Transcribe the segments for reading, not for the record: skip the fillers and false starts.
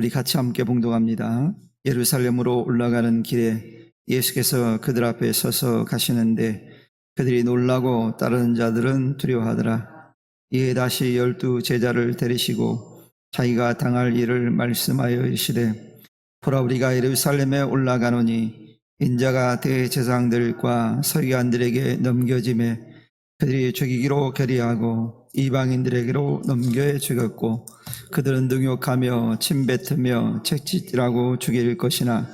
우리 같이 함께 봉독합니다. 예루살렘으로 올라가는 길에 예수께서 그들 앞에 서서 가시는데 그들이 놀라고 따르는 자들은 두려워하더라. 이에 다시 12 제자를 데리시고 자기가 당할 일을 말씀하여 이르시되 보라, 우리가 예루살렘에 올라가노니 인자가 대제사장들과 서기관들에게 넘겨짐에 그들이 죽이기로 결의하고 이방인들에게로 넘겨 죽였고 그들은 능욕하며 침뱉으며 채찍질하고 죽일 것이나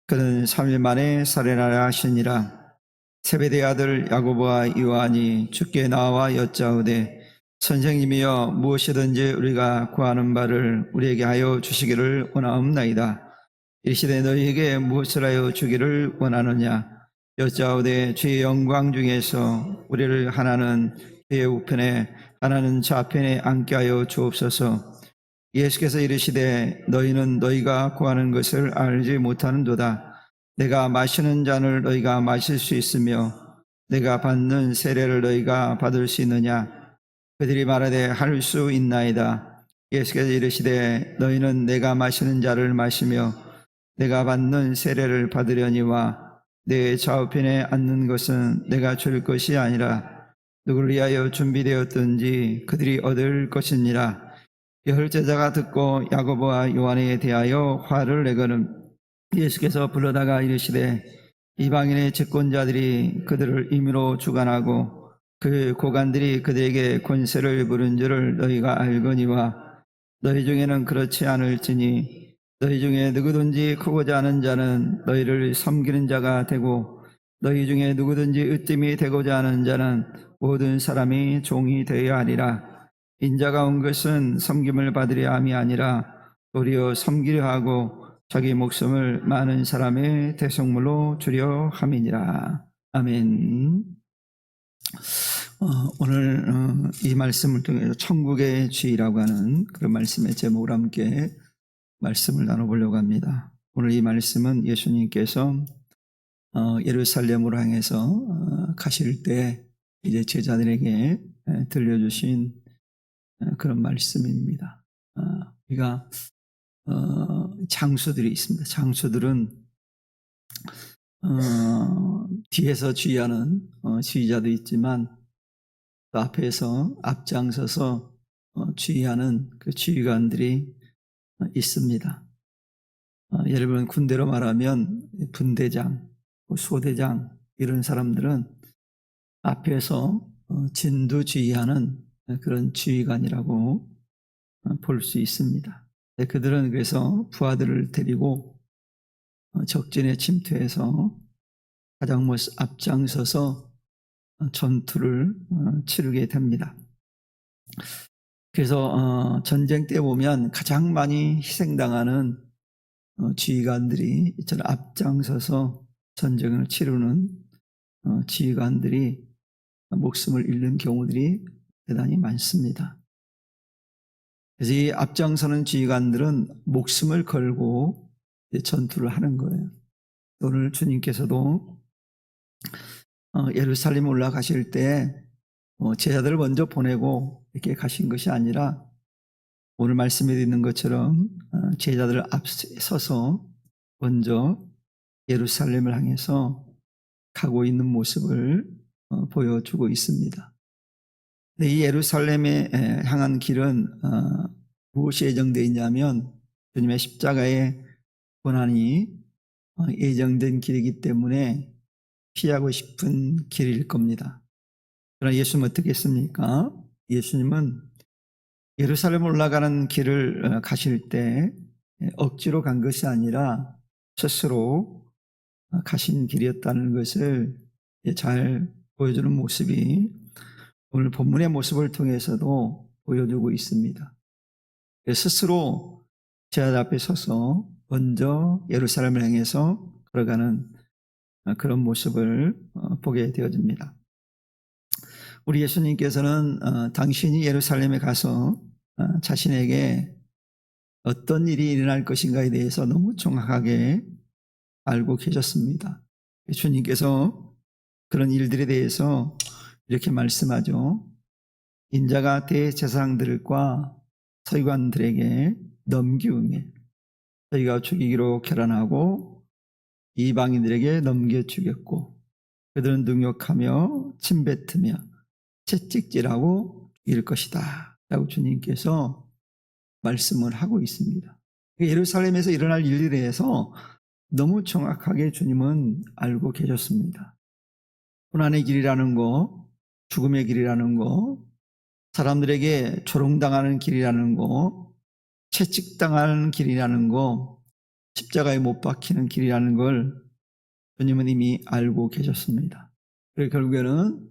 그는 3일 만에 살해하라 하시니라. 세베대의 아들 야고보와 요한이 주께 나와 여짜오되 선생님이여, 무엇이든지 우리가 구하는 바를 우리에게 하여 주시기를 원하옵나이다. 이르시되 너희에게 무엇을 하여 주기를 원하느냐? 여짜오되 주의 영광 중에서 우리를 하나는 주의 우편에 하나는 좌편에 앉게 하여 주옵소서. 예수께서 이르시되 너희는 너희가 구하는 것을 알지 못하는도다. 내가 마시는 잔을 너희가 마실 수 있으며 내가 받는 세례를 너희가 받을 수 있느냐? 그들이 말하되 할 수 있나이다. 예수께서 이르시되 너희는 내가 마시는 잔을 마시며 내가 받는 세례를 받으려니와 내 좌우편에 앉는 것은 내가 줄 것이 아니라 누구를 위하여 준비되었든지 그들이 얻을 것이니라. 열 제자가 듣고 야고보와 요한에 대하여 화를 내거든 예수께서 불러다가 이르시되 이방인의 집권자들이 그들을 임의로 주관하고 그 고관들이 그들에게 권세를 부른 줄을 너희가 알거니와 너희 중에는 그렇지 않을지니 너희 중에 누구든지 크고자 하는 자는 너희를 섬기는 자가 되고 너희 중에 누구든지 으뜸이 되고자 하는 자는 모든 사람이 종이 되어야 하리라. 인자가 온 것은 섬김을 받으려 함이 아니라 도리어 섬기려 하고 자기 목숨을 많은 사람의 대속물로 주려 함이니라. 아멘. 오늘 이 말씀을 통해서 천국의 주의라고 하는 그런 말씀의 제목으로 함께 말씀을 나눠보려고 합니다. 오늘 이 말씀은 예수님께서 예루살렘으로 향해서 가실 때 이제 제자들에게 들려주신 그런 말씀입니다. 우리가 장수들이 있습니다. 장수들은 뒤에서 지휘하는 지휘자도 있지만 또 앞에서 앞장서서 지휘하는 그 지휘관들이 있습니다. 여러분, 군대로 말하면 분대장, 소대장 이런 사람들은 앞에서 진두지휘하는 그런 지휘관이라고 볼 수 있습니다. 그들은 그래서 부하들을 데리고 적진에 침투해서 가장 먼저 앞장서서 전투를 치르게 됩니다. 그래서 전쟁 때 보면 가장 많이 희생당하는 지휘관들이 이처럼 앞장서서 전쟁을 치르는 지휘관들이 목숨을 잃는 경우들이 대단히 많습니다. 그래서 이 앞장서는 지휘관들은 목숨을 걸고 전투를 하는 거예요. 오늘 주님께서도 예루살렘 올라가실 때 제자들을 먼저 보내고 이렇게 가신 것이 아니라 오늘 말씀에 있는 것처럼 제자들을 앞서서 먼저 예루살렘을 향해서 가고 있는 모습을 보여주고 있습니다. 이 예루살렘에 향한 길은 무엇이 예정되어 있냐면 주님의 십자가의 고난이 예정된 길이기 때문에 피하고 싶은 길일 겁니다. 그러나 예수님은 어떻게 했습니까? 예수님은 예루살렘 올라가는 길을 가실 때 억지로 간 것이 아니라 스스로 가신 길이었다는 것을 잘 보여주는 모습이 오늘 본문의 모습을 통해서도 보여주고 있습니다. 스스로 제자들 앞에 서서 먼저 예루살렘을 향해서 걸어가는 그런 모습을 보게 되어집니다. 우리 예수님께서는 당신이 예루살렘에 가서 자신에게 어떤 일이 일어날 것인가에 대해서 너무 정확하게 알고 계셨습니다. 주님께서 그런 일들에 대해서 이렇게 말씀하죠. 인자가 대제사장들과 서기관들에게 넘기우매 저희가 죽이기로 결단하고 이방인들에게 넘겨주겠고 그들은 능욕하며 침뱉으며 채찍질하고 죽일 것이다 라고 주님께서 말씀을 하고 있습니다. 예루살렘에서 일어날 일들에 대해서 너무 정확하게 주님은 알고 계셨습니다. 고난의 길이라는 거, 죽음의 길이라는 거, 사람들에게 조롱당하는 길이라는 거, 채찍당하는 길이라는 거, 십자가에 못 박히는 길이라는 걸 주님은 이미 알고 계셨습니다. 그리고 결국에는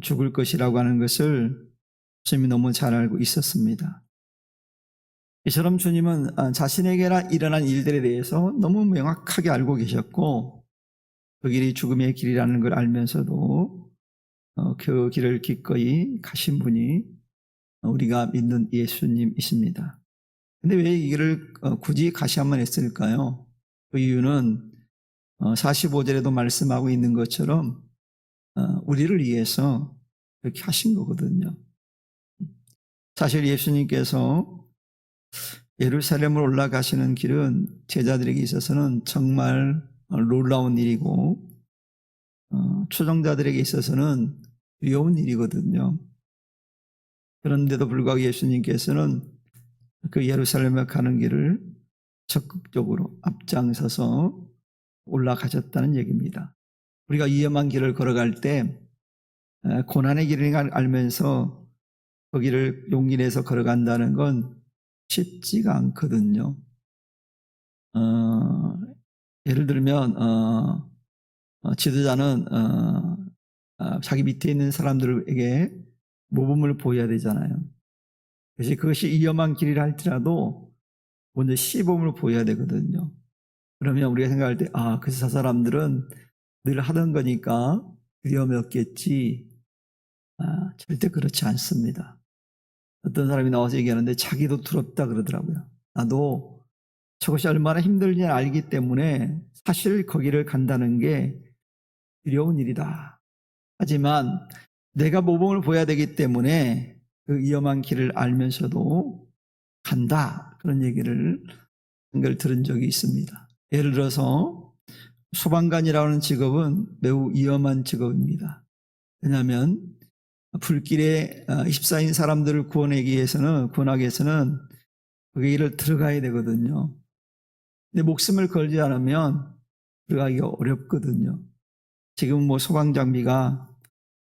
죽을 것이라고 하는 것을 주님이 너무 잘 알고 있었습니다. 이처럼 주님은 자신에게나 일어난 일들에 대해서 너무 명확하게 알고 계셨고 그 길이 죽음의 길이라는 걸 알면서도 그 길을 기꺼이 가신 분이 우리가 믿는 예수님이십니다. 근데 왜 이 길을 굳이 가셔야만 했을까요? 그 이유는 45절에도 말씀하고 있는 것처럼 우리를 위해서 그렇게 하신 거거든요. 사실 예수님께서 예루살렘으로 올라가시는 길은 제자들에게 있어서는 정말 놀라운 일이고 초정자들에게 있어서는 두려운 일이거든요. 그런데도 불구하고 예수님께서는 그 예루살렘에 가는 길을 적극적으로 앞장서서 올라가셨다는 얘기입니다. 우리가 위험한 길을 걸어갈 때 고난의 길을 알면서 그 길을 용기 내서 걸어간다는 건 쉽지가 않거든요. 예를 들면 지도자는 자기 밑에 있는 사람들에게 모범을 보여야 되잖아요. 그래서 그것이 위험한 길이라 할지라도 먼저 시범을 보여야 되거든요. 그러면 우리가 생각할 때 그래서 저 사람들은 늘 하던 거니까 두려움이 없겠지. 절대 그렇지 않습니다. 어떤 사람이 나와서 얘기하는데 자기도 두렵다 그러더라고요. 나도 저것이 얼마나 힘들지 알기 때문에 사실 거기를 간다는 게 두려운 일이다. 하지만 내가 모범을 보여야 되기 때문에 그 위험한 길을 알면서도 간다. 그런 얘기를 한 걸 들은 적이 있습니다. 예를 들어서 소방관이라는 직업은 매우 위험한 직업입니다. 왜냐하면 불길에 휩싸인 사람들을 구원하기 위해서는 그 길을 들어가야 되거든요. 근데 목숨을 걸지 않으면 들어가기가 어렵거든요. 지금 소방 장비가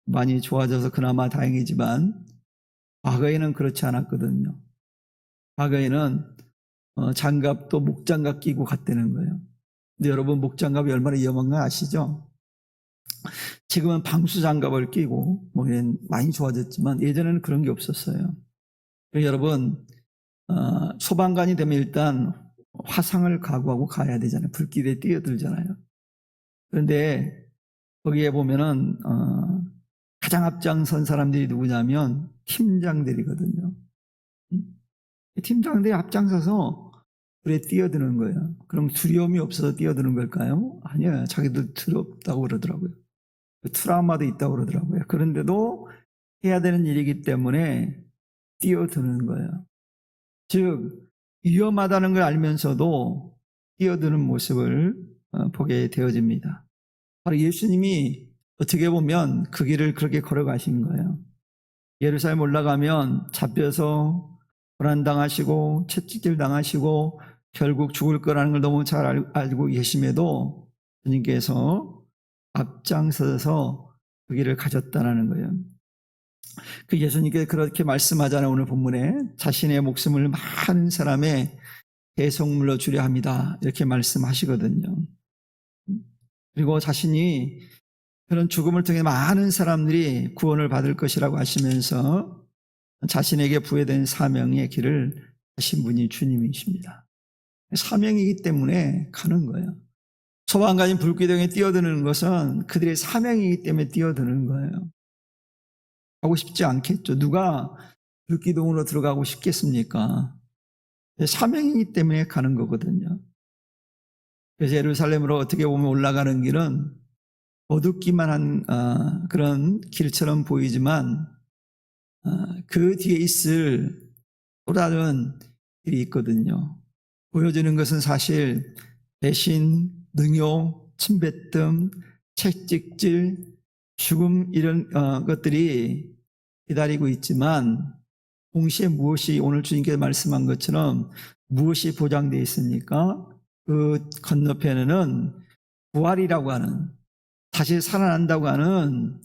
많이 좋아져서 그나마 다행이지만 과거에는 그렇지 않았거든요. 과거에는 장갑도 목장갑 끼고 갔다는 거예요. 근데 여러분 목장갑이 얼마나 위험한 거 아시죠? 지금은 방수장갑을 끼고 많이 좋아졌지만 예전에는 그런 게 없었어요. 여러분 소방관이 되면 일단 화상을 각오하고 가야 되잖아요. 불길에 뛰어들잖아요. 그런데 거기에 보면은 가장 앞장선 사람들이 누구냐면 팀장들이거든요. 팀장들이 앞장서서 불에 뛰어드는 거예요. 그럼 두려움이 없어서 뛰어드는 걸까요? 아니에요. 자기들 두렵다고 그러더라고요. 트라우마도 있다고 그러더라고요. 그런데도 해야 되는 일이기 때문에 뛰어드는 거예요. 즉 위험하다는 걸 알면서도 뛰어드는 모습을 보게 되어집니다. 바로 예수님이 어떻게 보면 그 길을 그렇게 걸어가신 거예요. 예루살렘 올라가면 잡혀서 고난당하시고 채찍질 당하시고 결국 죽을 거라는 걸 너무 잘 알고 계심에도 주님께서 앞장서서 그 길을 가졌다는 거예요. 그 예수님께서 그렇게 말씀하잖아요. 오늘 본문에 자신의 목숨을 많은 사람의 대속물로 주려 합니다. 이렇게 말씀하시거든요. 그리고 자신이 그런 죽음을 통해 많은 사람들이 구원을 받을 것이라고 하시면서 자신에게 부여된 사명의 길을 하신 분이 주님이십니다. 사명이기 때문에 가는 거예요. 소방관이 불기둥에 뛰어드는 것은 그들의 사명이기 때문에 뛰어드는 거예요. 가고 싶지 않겠죠. 누가 불기둥으로 들어가고 싶겠습니까? 사명이기 때문에 가는 거거든요. 그래서 예루살렘으로 어떻게 보면 올라가는 길은 어둡기만 한 그런 길처럼 보이지만 그 뒤에 있을 또 다른 길이 있거든요. 보여지는 것은 사실 배신, 능욕, 침뱉음, 채찍질, 죽음 이런 것들이 기다리고 있지만 동시에 무엇이 오늘 주님께서 말씀한 것처럼 무엇이 보장되어 있습니까? 그 건너편에는 부활이라고 하는, 다시 살아난다고 하는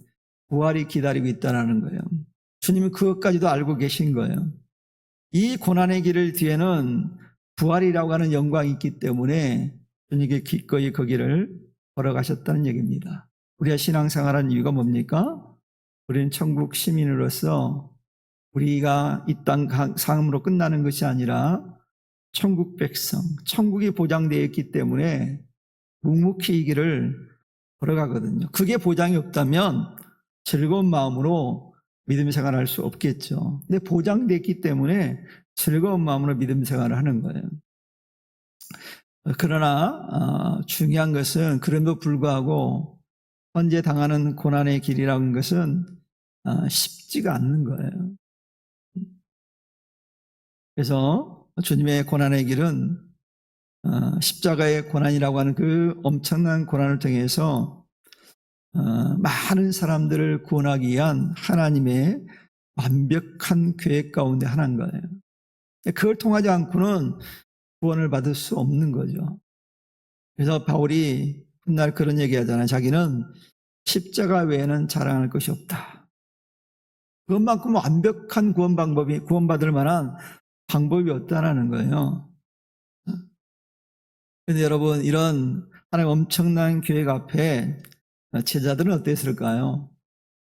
부활이 기다리고 있다는 거예요. 주님은 그것까지도 알고 계신 거예요. 이 고난의 길을 뒤에는 부활이라고 하는 영광이 있기 때문에 주님께 기꺼이 그 길을 걸어가셨다는 얘기입니다. 우리가 신앙생활한 이유가 뭡니까? 우리는 천국 시민으로서 우리가 이 땅 삶으로 끝나는 것이 아니라 천국 백성, 천국이 보장되어 있기 때문에 묵묵히 이 길을 걸어가거든요. 그게 보장이 없다면 즐거운 마음으로 믿음 생활을 할 수 없겠죠. 근데 보장되어 있기 때문에 즐거운 마음으로 믿음 생활을 하는 거예요. 그러나 중요한 것은 그럼에도 불구하고 현재 당하는 고난의 길이라는 것은 쉽지가 않는 거예요. 그래서 주님의 고난의 길은 십자가의 고난이라고 하는 그 엄청난 고난을 통해서 많은 사람들을 구원하기 위한 하나님의 완벽한 계획 가운데 하나인 거예요. 그걸 통하지 않고는 구원을 받을 수 없는 거죠. 그래서 바울이 훗날 그런 얘기 하잖아요. 자기는 십자가 외에는 자랑할 것이 없다. 그것만큼 완벽한 구원받을 만한 방법이 없다는 거예요. 그런데 여러분, 이런 하나님 엄청난 계획 앞에 제자들은 어땠을까요?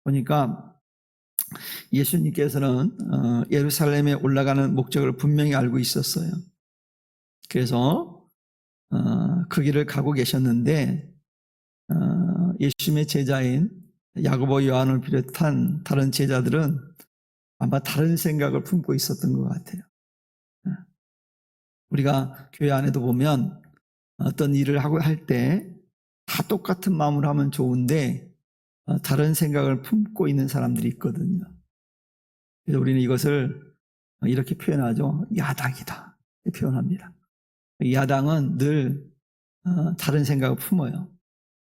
보니까 예수님께서는 예루살렘에 올라가는 목적을 분명히 알고 있었어요. 그래서 그 길을 가고 계셨는데 예수님의 제자인 야고보, 요한을 비롯한 다른 제자들은 아마 다른 생각을 품고 있었던 것 같아요. 우리가 교회 안에도 보면 어떤 일을 하고 할 때 다 똑같은 마음으로 하면 좋은데 다른 생각을 품고 있는 사람들이 있거든요. 그래서 우리는 이것을 이렇게 표현하죠. 야당이다. 이렇게 표현합니다. 야당은 늘 다른 생각을 품어요.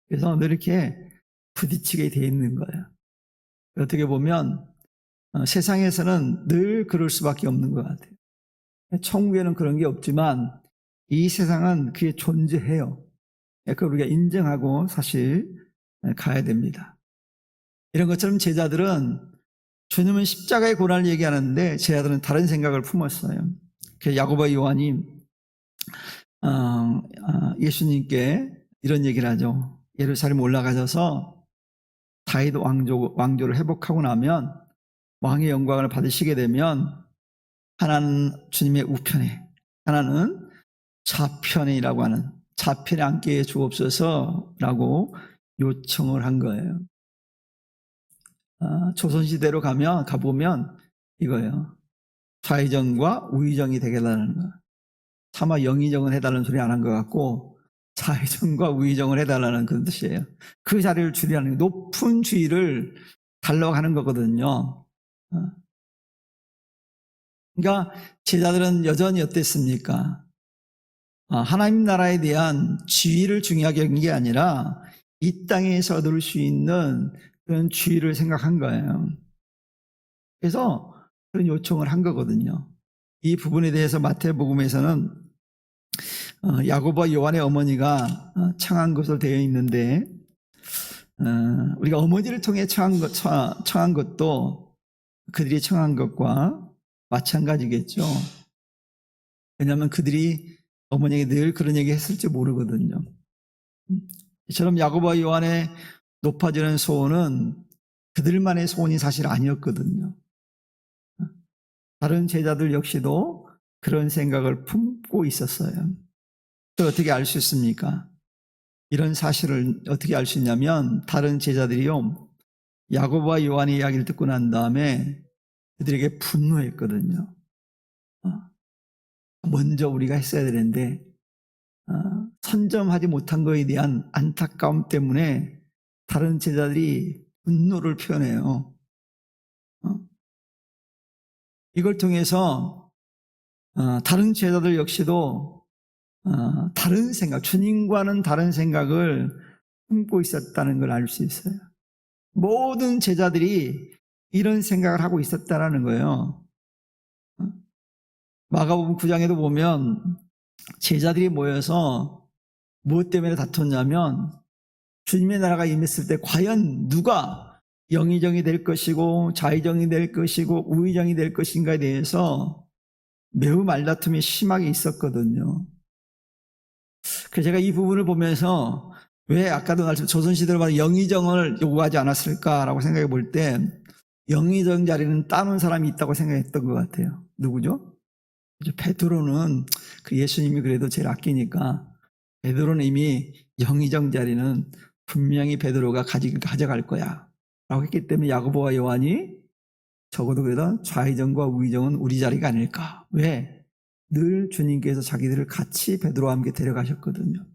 그래서 늘 이렇게 부딪히게 돼 있는 거예요. 어떻게 보면 세상에서는 늘 그럴 수밖에 없는 것 같아요. 천국에는 그런 게 없지만 이 세상은 그게 존재해요. 그걸 우리가 인정하고 사실 가야 됩니다. 이런 것처럼 제자들은 주님은 십자가의 고난을 얘기하는데 제자들은 다른 생각을 품었어요. 그래서 야고보, 요한이 예수님께 이런 얘기를 하죠. 예루살렘 올라가셔서 다윗 왕조를 회복하고 나면 왕의 영광을 받으시게 되면 하나는 주님의 우편에, 하나는 좌편이라고 하는 좌편에 앉게 해 주옵소서라고 요청을 한 거예요. 조선시대로 가보면 이거예요. 좌의정과 우의정이 되게 해달라는 거. 차마 영의정은 해달라는 소리 안 한 것 같고 좌의정과 우의정을 해달라는 그런 뜻이에요. 그 자리를 줄이라는 높은 주의를 달라고 하는 거거든요. 그러니까 제자들은 여전히 어땠습니까? 하나님 나라에 대한 지위를 중요하게 여긴 게 아니라 이 땅에서 얻을 수 있는 그런 지위를 생각한 거예요. 그래서 그런 요청을 한 거거든요. 이 부분에 대해서 마태복음에서는 야고보와 요한의 어머니가 청한 것으로 되어 있는데 우리가 어머니를 통해 청한 것도 그들이 청한 것과 마찬가지겠죠. 왜냐하면 그들이 어머니에게 늘 그런 얘기 했을지 모르거든요. 이처럼 야고보와 요한의 높아지는 소원은 그들만의 소원이 사실 아니었거든요. 다른 제자들 역시도 그런 생각을 품고 있었어요. 또 어떻게 알 수 있습니까? 이런 사실을 어떻게 알 수 있냐면 다른 제자들이요, 야고보와 요한의 이야기를 듣고 난 다음에 그들에게 분노했거든요. 먼저 우리가 했어야 되는데 선점하지 못한 것에 대한 안타까움 때문에 다른 제자들이 분노를 표현해요. 이걸 통해서 다른 제자들 역시도 다른 생각, 주님과는 다른 생각을 품고 있었다는 걸 알 수 있어요. 모든 제자들이 이런 생각을 하고 있었다라는 거예요. 마가복음 9장에도 보면 제자들이 모여서 무엇 때문에 다퉜냐면 주님의 나라가 임했을 때 과연 누가 영의정이 될 것이고 좌의정이 될 것이고 우의정이 될 것인가에 대해서 매우 말다툼이 심하게 있었거든요. 그래서 제가 이 부분을 보면서 왜 아까도 말씀 조선시대로 말해 영의정을 요구하지 않았을까라고 생각해 볼 때 영의정 자리는 따는 사람이 있다고 생각했던 것 같아요. 누구죠? 베드로는 그 예수님이 그래도 제일 아끼니까 베드로는 이미 영의정 자리는 분명히 베드로가 가져갈 거야 라고 했기 때문에 야고보와 요한이 적어도 그래도 좌의정과 우의정은 우리 자리가 아닐까. 왜? 늘 주님께서 자기들을 같이 베드로와 함께 데려가셨거든요.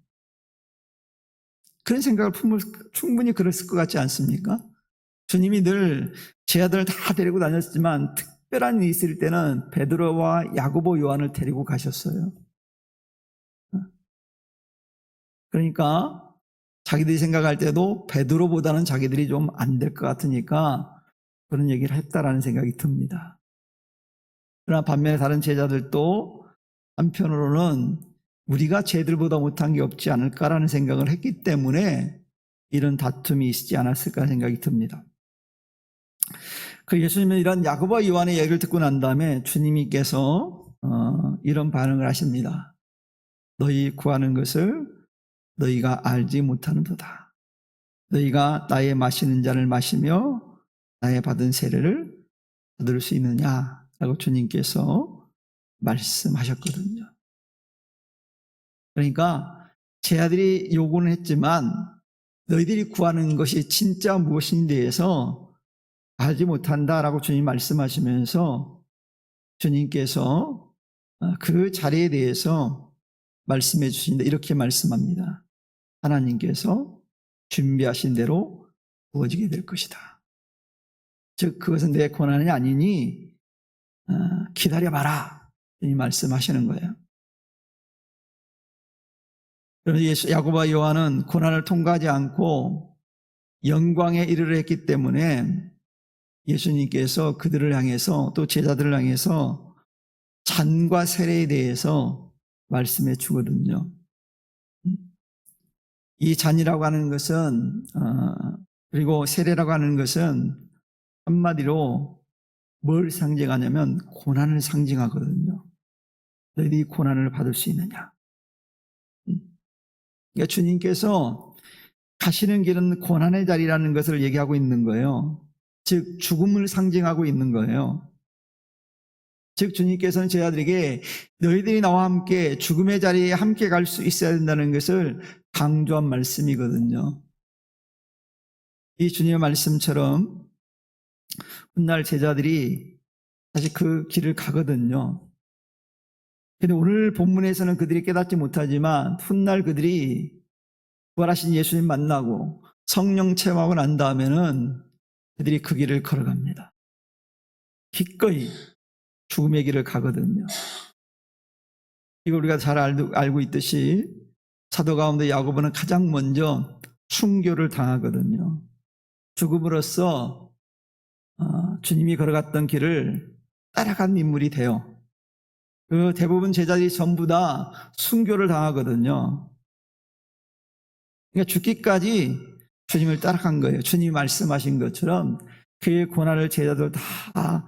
그런 생각을 충분히 그랬을 것 같지 않습니까? 주님이 늘 제 아들을 다 데리고 다녔지만 특별한 일이 있을 때는 베드로와 야고보, 요한을 데리고 가셨어요. 그러니까 자기들이 생각할 때도 베드로보다는 자기들이 좀 안 될 것 같으니까 그런 얘기를 했다라는 생각이 듭니다. 그러나 반면에 다른 제자들도 한편으로는 우리가 쟤들보다 못한 게 없지 않을까라는 생각을 했기 때문에 이런 다툼이 있지 않았을까 생각이 듭니다. 그 예수님은 이런 야고보와 요한의 얘기를 듣고 난 다음에 주님께서 이런 반응을 하십니다. 너희 구하는 것을 너희가 알지 못하는도다. 너희가 나의 마시는 잔을 마시며 나의 받은 세례를 받을 수 있느냐라고 주님께서 말씀하셨거든요. 그러니까 제 아들이 요구는 했지만 너희들이 구하는 것이 진짜 무엇인지에 대해서 알지 못한다라고 주님 말씀하시면서 주님께서 그 자리에 대해서 말씀해 주신다. 이렇게 말씀합니다. 하나님께서 준비하신 대로 부어지게 될 것이다. 즉 그것은 내 고난이 아니니 기다려봐라. 이 말씀하시는 거예요. 그래서 야고보와 요한은 고난을 통과하지 않고 영광에 이르려 했기 때문에 예수님께서 그들을 향해서 또 제자들을 향해서 잔과 세례에 대해서 말씀해 주거든요. 이 잔이라고 하는 것은 그리고 세례라고 하는 것은 한마디로 뭘 상징하냐면 고난을 상징하거든요. 너희들이 고난을 받을 수 있느냐. 그러니까 주님께서 가시는 길은 고난의 자리라는 것을 얘기하고 있는 거예요. 즉 죽음을 상징하고 있는 거예요. 즉 주님께서는 제자들에게 너희들이 나와 함께 죽음의 자리에 함께 갈 수 있어야 된다는 것을 강조한 말씀이거든요. 이 주님의 말씀처럼 훗날 제자들이 다시 그 길을 가거든요. 근데 오늘 본문에서는 그들이 깨닫지 못하지만 훗날 그들이 부활하신 예수님 만나고 성령 체험하고 난 다음에는 그들이 그 길을 걸어갑니다. 기꺼이 죽음의 길을 가거든요. 이거 우리가 잘 알고 있듯이 사도 가운데 야고보는 가장 먼저 순교를 당하거든요. 죽음으로써 주님이 걸어갔던 길을 따라간 인물이 돼요. 그 대부분 제자들이 전부 다 순교를 당하거든요. 그러니까 죽기까지 주님을 따라간 거예요. 주님이 말씀하신 것처럼 그의 고난을 제자들 다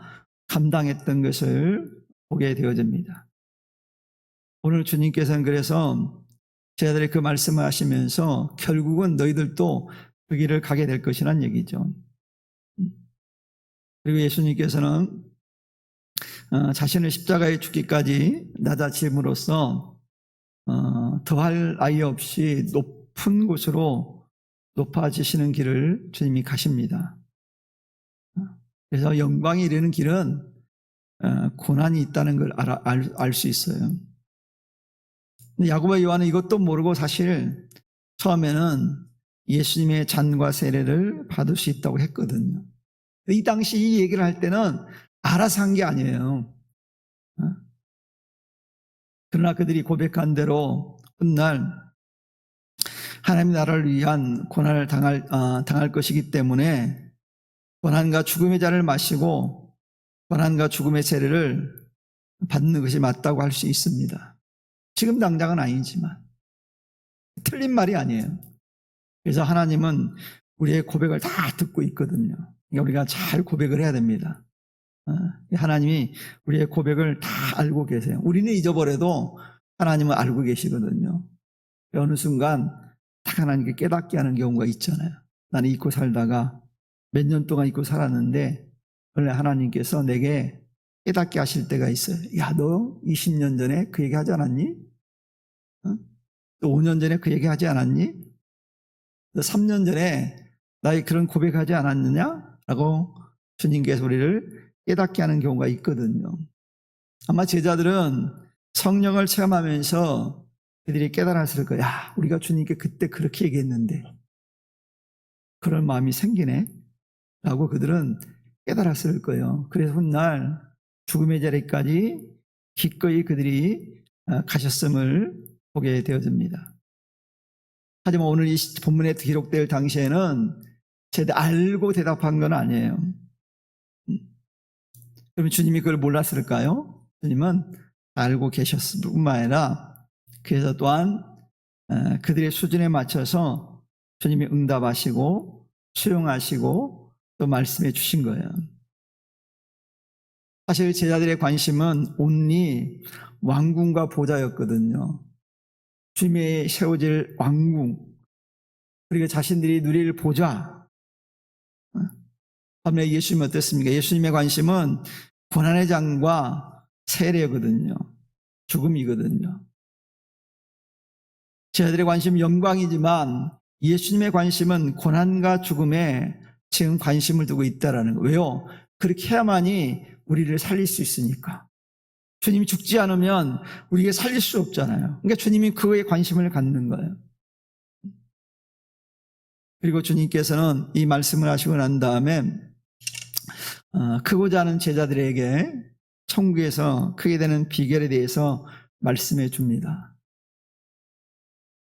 감당했던 것을 보게 되어집니다. 오늘 주님께서는 그래서 제자들이 그 말씀을 하시면서 결국은 너희들도 그 길을 가게 될 것이란 얘기죠. 그리고 예수님께서는 자신을 십자가에 죽기까지 낮아짐으로써 더할 나위 없이 높은 곳으로 높아지시는 길을 주님이 가십니다. 그래서 영광에 이르는 길은 고난이 있다는 걸 알 수 있어요. 야고보와 요한은 이것도 모르고 사실 처음에는 예수님의 잔과 세례를 받을 수 있다고 했거든요. 이 당시 이 얘기를 할 때는 알아서 한 게 아니에요. 그러나 그들이 고백한 대로 훗날 하나님 나라를 위한 고난을 당할 것이기 때문에 고난과 죽음의 잔을 마시고 고난과 죽음의 세례를 받는 것이 맞다고 할 수 있습니다. 지금 당장은 아니지만 틀린 말이 아니에요. 그래서 하나님은 우리의 고백을 다 듣고 있거든요. 그러니까 우리가 잘 고백을 해야 됩니다. 하나님이 우리의 고백을 다 알고 계세요. 우리는 잊어버려도 하나님은 알고 계시거든요. 어느 순간 딱 하나님께 깨닫게 하는 경우가 있잖아요. 나는 잊고 살다가 몇 년 동안 잊고 살았는데 원래 하나님께서 내게 깨닫게 하실 때가 있어요. 야, 너 20년 전에 그 얘기 하지 않았니? 또 5년 전에 그 얘기 하지 않았니? 또 3년 전에 나의 그런 고백하지 않았느냐? 라고 주님께서 우리를 깨닫게 하는 경우가 있거든요. 아마 제자들은 성령을 체험하면서 그들이 깨달았을 거야. 야, 우리가 주님께 그때 그렇게 얘기했는데 그런 마음이 생기네 라고 그들은 깨달았을 거예요. 그래서 훗날 죽음의 자리까지 기꺼이 그들이 가셨음을 보게 되어집니다. 하지만 오늘 이 본문에 기록될 당시에는 제대로 알고 대답한 건 아니에요. 그러면 주님이 그걸 몰랐을까요? 주님은 알고 계셨을 뿐만 아니라 그래서 또한 그들의 수준에 맞춰서 주님이 응답하시고 수용하시고 또 말씀해 주신 거예요. 사실 제자들의 관심은 온리 왕궁과 보좌였거든요. 주님의 세워질 왕궁, 그리고 자신들이 누릴 보좌. 반면에 예수님은 어땠습니까? 예수님의 관심은 고난의 장과 세례거든요. 죽음이거든요. 제자들의 관심은 영광이지만 예수님의 관심은 고난과 죽음에 지금 관심을 두고 있다는 거예요. 왜요? 그렇게 해야만이 우리를 살릴 수 있으니까. 주님이 죽지 않으면 우리가 살릴 수 없잖아요. 그러니까 주님이 그거에 관심을 갖는 거예요. 그리고 주님께서는 이 말씀을 하시고 난 다음에 크고자 하는 제자들에게 천국에서 크게 되는 비결에 대해서 말씀해 줍니다.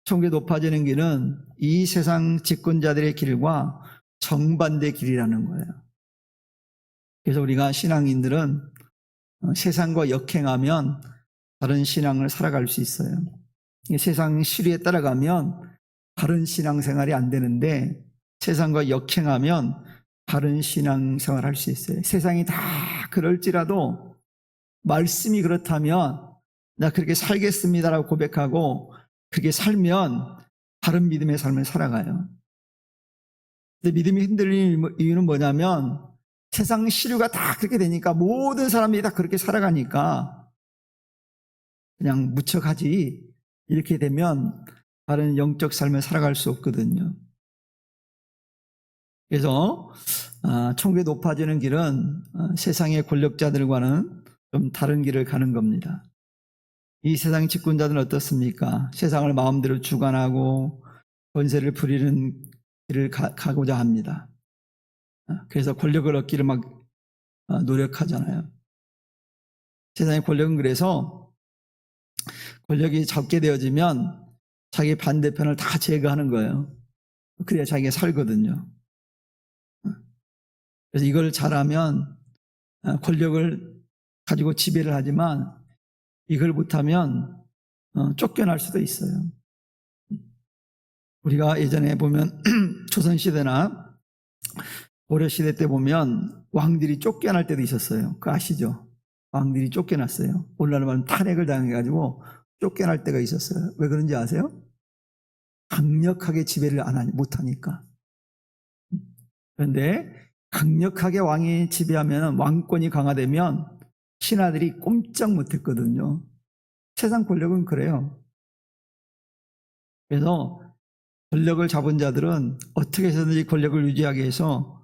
천국에 높아지는 길은 이 세상 집권자들의 길과 정반대 길이라는 거예요. 그래서 우리가 신앙인들은 세상과 역행하면 다른 신앙을 살아갈 수 있어요. 세상 시류에 따라가면 바른 신앙생활이 안 되는데 세상과 역행하면 바른 신앙생활을 할 수 있어요. 세상이 다 그럴지라도 말씀이 그렇다면 나 그렇게 살겠습니다라고 고백하고 그게 살면 바른 믿음의 삶을 살아가요. 근데 믿음이 흔들리는 이유는 뭐냐면 세상 시류가 다 그렇게 되니까 모든 사람들이 다 그렇게 살아가니까 그냥 무척하지 이렇게 되면 바른 영적 삶을 살아갈 수 없거든요. 그래서 천국에 높아지는 길은 세상의 권력자들과는 좀 다른 길을 가는 겁니다. 이 세상 집권자들은 어떻습니까? 세상을 마음대로 주관하고 권세를 부리는 길을 가고자 합니다. 그래서 권력을 얻기를 막 노력하잖아요. 세상의 권력은 그래서 권력이 잡게 되어지면 자기 반대편을 다 제거하는 거예요. 그래야 자기가 살거든요. 그래서 이걸 잘하면 권력을 가지고 지배를 하지만 이걸 못하면 쫓겨날 수도 있어요. 우리가 예전에 보면 조선시대나 고려시대 때 보면 왕들이 쫓겨날 때도 있었어요. 그거 아시죠? 왕들이 쫓겨났어요. 오늘날 말하면 탄핵을 당해가지고 쫓겨날 때가 있었어요. 왜 그런지 아세요? 강력하게 지배를 못하니까. 그런데 강력하게 왕이 지배하면 왕권이 강화되면 신하들이 꼼짝 못했거든요. 세상 권력은 그래요. 그래서 권력을 잡은 자들은 어떻게 해서든지 권력을 유지하기 위해서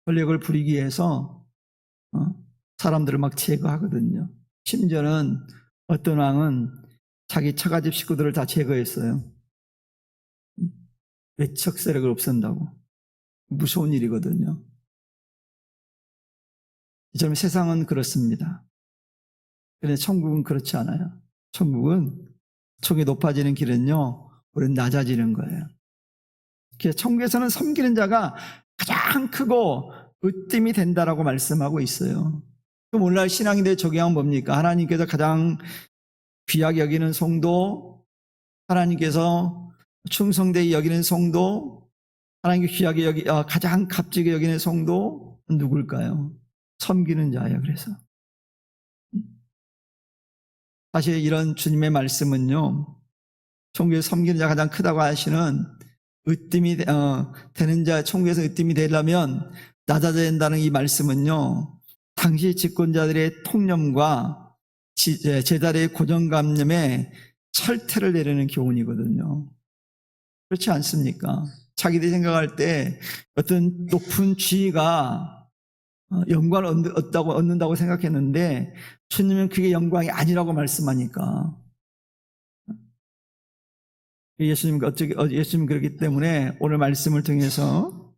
권력을 부리기 위해서 사람들을 막 제거하거든요. 심지어는 어떤 왕은 자기 처가집 식구들을 다 제거했어요. 외척 세력을 없앤다고. 무서운 일이거든요. 이처럼 세상은 그렇습니다. 그런데 천국은 그렇지 않아요. 천국이 높아지는 길은요, 우리는 낮아지는 거예요. 그래서 천국에서는 섬기는 자가 가장 크고 으뜸이 된다라고 말씀하고 있어요. 그럼 오늘날 신앙인들의 적용은 뭡니까? 하나님께서 가장 귀하게 여기는 성도, 하나님께서 충성되게 여기는 성도, 하나님께 귀하게 가장 값지게 여기는 성도 누굴까요? 섬기는 자예요. 그래서 사실 이런 주님의 말씀은요, 천국에서 섬기는 자가 가장 크다고 하시는 으뜸이 되는 자, 천국에서 으뜸이 되려면 낮아져야 된다는 이 말씀은요, 당시 집권자들의 통념과 제자리의 고정관념에 철퇴를 내리는 교훈이거든요. 그렇지 않습니까? 자기들이 생각할 때 어떤 높은 지위가 영광을 얻는다고 생각했는데 주님은 그게 영광이 아니라고 말씀하니까 예수님 그렇기 때문에 오늘 말씀을 통해서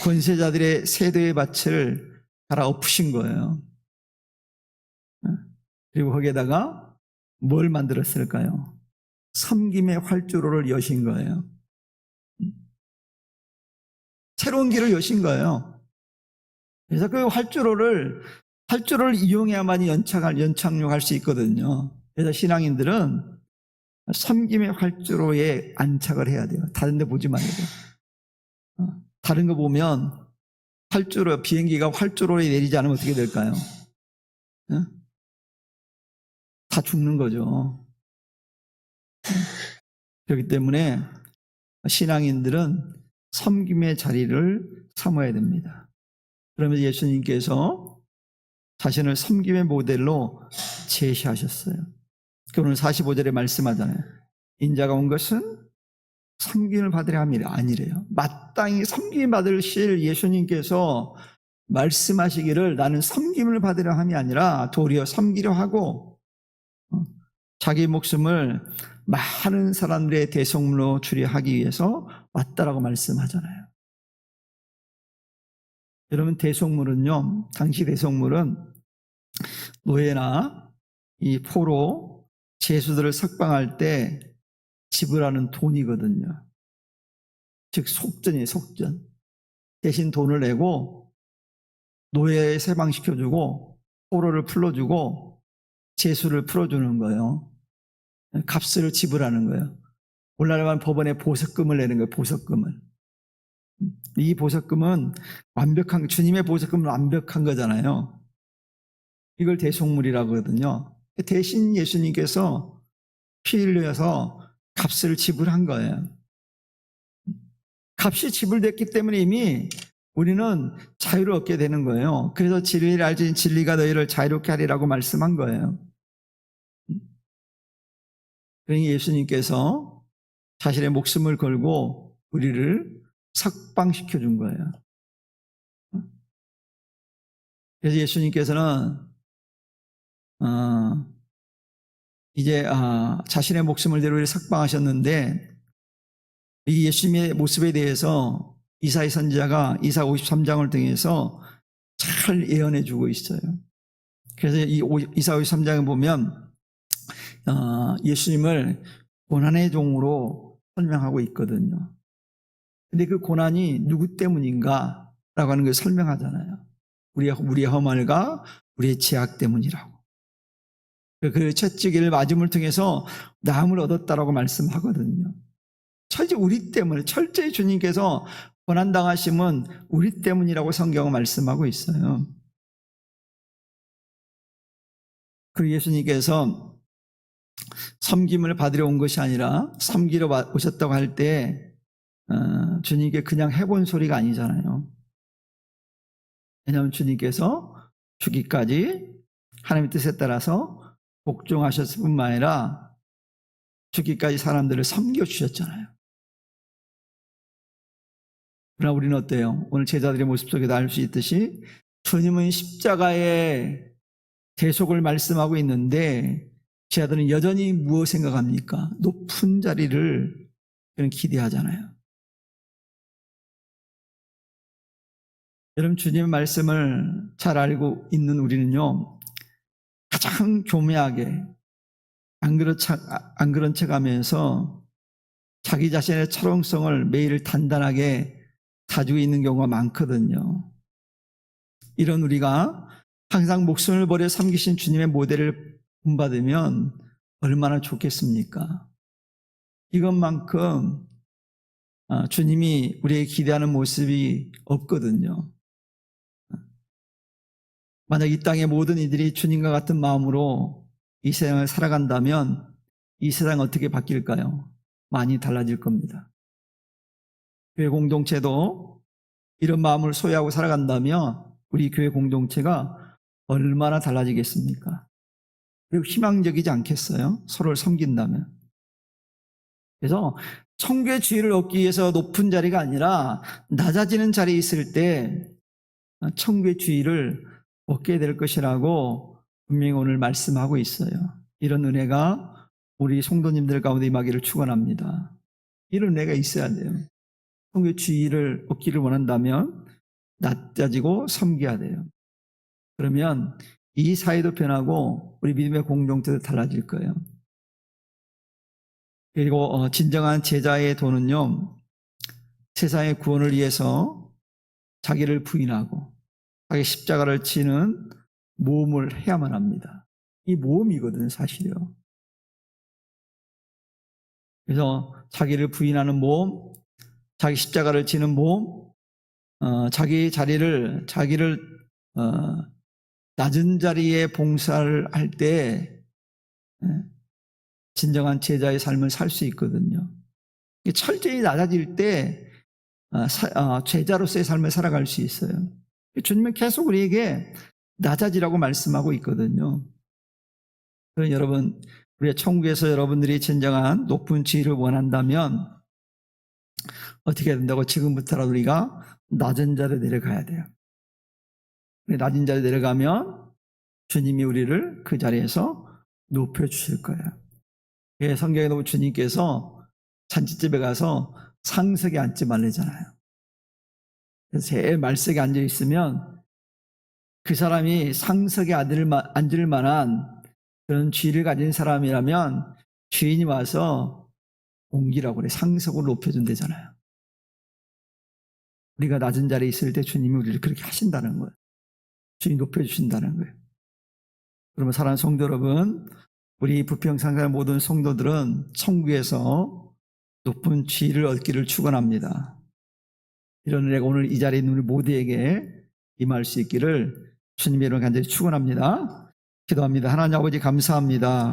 권세자들의 세대의 밭을 갈아엎으신 거예요. 그리고 거기에다가 뭘 만들었을까요? 섬김의 활주로를 여신 거예요. 새로운 길을 여신 거예요. 그래서 그 활주로를 이용해야만이 연착륙할 수 있거든요. 그래서 신앙인들은 섬김의 활주로에 안착을 해야 돼요. 다른 데 보지 말고. 다른 거 보면 비행기가 활주로에 내리지 않으면 어떻게 될까요? 다 죽는 거죠. 그렇기 때문에 신앙인들은 섬김의 자리를 삼아야 됩니다. 그러면서 예수님께서 자신을 섬김의 모델로 제시하셨어요. 오늘 45절에 말씀하잖아요. 인자가 온 것은 섬김을 받으려 함이 아니래요. 마땅히 섬김을 받으실 예수님께서 말씀하시기를 나는 섬김을 받으려 함이 아니라 도리어 섬기려 하고 자기 목숨을 많은 사람들의 대속물로 주려 하기 위해서 왔다라고 말씀하잖아요. 여러분, 대속물은요, 당시 대속물은 노예나 이 포로 죄수들을 석방할 때 지불하는 돈이거든요. 즉 속전이에요. 속전. 대신 돈을 내고 노예 해방시켜주고 포로를 풀어주고 죄수를 풀어주는 거예요. 값을 지불하는 거예요. 오늘날만 법원에 보석금을 내는 거예요. 보석금을. 이 보석금은 주님의 보석금은 완벽한 거잖아요. 이걸 대속물이라고 하거든요. 대신 예수님께서 피 흘려서 값을 지불한 거예요. 값이 지불됐기 때문에 이미 우리는 자유를 얻게 되는 거예요. 그래서 진리를 알지 진리가 너희를 자유롭게 하리라고 말씀한 거예요. 그러니 예수님께서 자신의 목숨을 걸고 우리를 석방시켜 준 거예요. 그래서 예수님께서는 이제 자신의 목숨을 대로 석방하셨는데 이 예수님의 모습에 대해서 이사야 선지자가 이사 53장을 통해서 잘 예언해 주고 있어요. 그래서 이 이사 53장을 보면 예수님을 고난의 종으로 설명하고 있거든요. 근데 그 고난이 누구 때문인가 라고 하는 걸 설명하잖아요. 우리의 허물과 우리의 죄악 때문이라고. 그 채찍을 맞음을 통해서 나음을 얻었다라고 말씀하거든요. 철저히 주님께서 고난당하심은 우리 때문이라고 성경은 말씀하고 있어요. 그리고 예수님께서 섬김을 받으러 온 것이 아니라 섬기러 오셨다고 할 때 주님께 그냥 해본 소리가 아니잖아요. 왜냐하면 주님께서 죽기까지 하나님의 뜻에 따라서 복종하셨을 뿐만 아니라 죽기까지 사람들을 섬겨주셨잖아요. 그러나 우리는 어때요? 오늘 제자들의 모습 속에도 알 수 있듯이 주님은 십자가의 대속을 말씀하고 있는데 제자들은 여전히 무엇 생각합니까? 높은 자리를 기대하잖아요. 여러분, 주님의 말씀을 잘 알고 있는 우리는요, 가장 교묘하게 안 그런 척 하면서 자기 자신의 철옹성을 매일 단단하게 가지고 있는 경우가 많거든요. 이런 우리가 항상 목숨을 버려 섬기신 주님의 모델을 본받으면 얼마나 좋겠습니까? 이것만큼 주님이 우리에게 기대하는 모습이 없거든요. 만약 이 땅의 모든 이들이 주님과 같은 마음으로 이 세상을 살아간다면 이 세상은 어떻게 바뀔까요? 많이 달라질 겁니다. 교회 공동체도 이런 마음을 소유하고 살아간다면 우리 교회 공동체가 얼마나 달라지겠습니까? 그리고 희망적이지 않겠어요? 서로를 섬긴다면. 그래서 천국의 지위를 얻기 위해서 높은 자리가 아니라 낮아지는 자리에 있을 때 천국의 지위를 얻게 될 것이라고 분명히 오늘 말씀하고 있어요. 이런 은혜가 우리 성도님들 가운데 임하기를 축원합니다. 이런 은혜가 있어야 돼요. 천국의 지위를 얻기를 원한다면 낮아지고 섬겨야 돼요. 그러면 이 사회도 변하고 우리 믿음의 공동체도 달라질 거예요. 그리고 진정한 제자의 도는요, 세상의 구원을 위해서 자기를 부인하고 자기 십자가를 지는 모험을 해야만 합니다. 이 모험이거든요, 사실이요. 그래서 자기를 부인하는 모험, 자기 십자가를 지는 모험, 자기를 낮은 자리에 봉사를 할 때 진정한 제자의 삶을 살 수 있거든요. 철저히 낮아질 때 제자로서의 삶을 살아갈 수 있어요. 주님은 계속 우리에게 낮아지라고 말씀하고 있거든요. 그러니 여러분, 우리가 천국에서 여러분들이 진정한 높은 지위를 원한다면 어떻게 해야 된다고? 지금부터라도 우리가 낮은 자리에 내려가야 돼요. 낮은 자리에 내려가면 주님이 우리를 그 자리에서 높여주실 거예요. 성경에 보면 주님께서 잔치집에 가서 상석에 앉지 말래잖아요. 그래서 제일 말석에 앉아 있으면 그 사람이 상석에 앉을 만한 그런 지위를 가진 사람이라면 주인이 와서 옮기라고 그래. 상석으로 높여준대잖아요. 우리가 낮은 자리에 있을 때 주님이 우리를 그렇게 하신다는 거예요. 주님이 높여주신다는 거예요. 그러면 사랑하는 성도 여러분, 우리 부평상사의 모든 성도들은 천국에서 높은 지위를 얻기를 축원합니다. 이런 은혜가 오늘 이 자리에 있는 우리 모두에게 임할 수 있기를 주님의 이름으로 간절히 축원합니다. 기도합니다. 하나님 아버지 감사합니다.